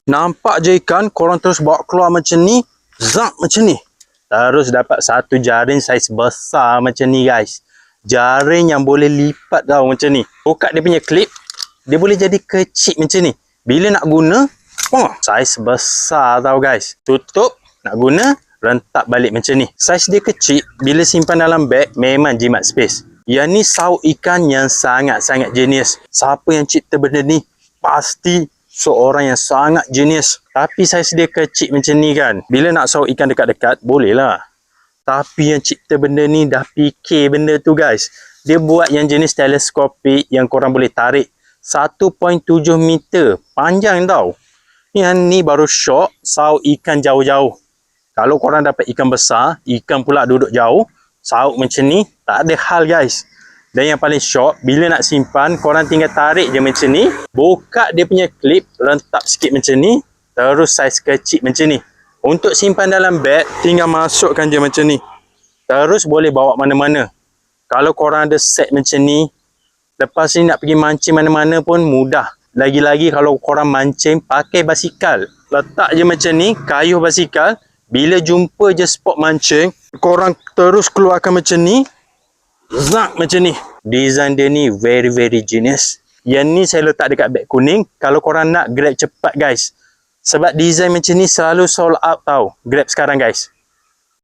Nampak je ikan, korang terus bawa keluar macam ni. Zap macam ni. Terus dapat satu jaring saiz besar macam ni guys. Jaring yang boleh lipat tau macam ni. Buka dia punya klip, dia boleh jadi kecil macam ni. Bila nak guna, saiz besar tau guys. Tutup, nak guna, rentak balik macam ni. Saiz dia kecil, bila simpan dalam beg, memang jimat space. Yang ni sauk ikan yang sangat-sangat genius. Siapa yang cipta benda ni, pasti seorang yang sangat genius. Tapi saiz dia kecil macam ni kan. Bila nak sauk ikan dekat-dekat, boleh lah. Tapi yang cipta benda ni dah fikir benda tu guys. Dia buat yang jenis teleskopik yang korang boleh tarik 1.7 meter. Panjang tau. Yang ni baru syok sauk ikan jauh-jauh. Kalau korang dapat ikan besar, ikan pula duduk jauh, sauk macam ni, tak ada hal guys. Dan yang paling syok, bila nak simpan, korang tinggal tarik je macam ni. Buka dia punya klip, rentak sikit macam ni. Terus saiz kecil macam ni. Untuk simpan dalam beg, tinggal masukkan je macam ni. Terus boleh bawa mana-mana. Kalau korang ada set macam ni, lepas ni nak pergi mancing mana-mana pun mudah. Lagi-lagi kalau korang mancing, pakai basikal. Letak je macam ni, kayuh basikal. Bila jumpa je spot mancing, korang terus keluarkan macam ni. Zak macam ni. Design dia ni very genius. Yang ni saya letak dekat beg kuning. Kalau korang nak grab cepat guys. Sebab design macam ni selalu sold out tau. Grab sekarang guys.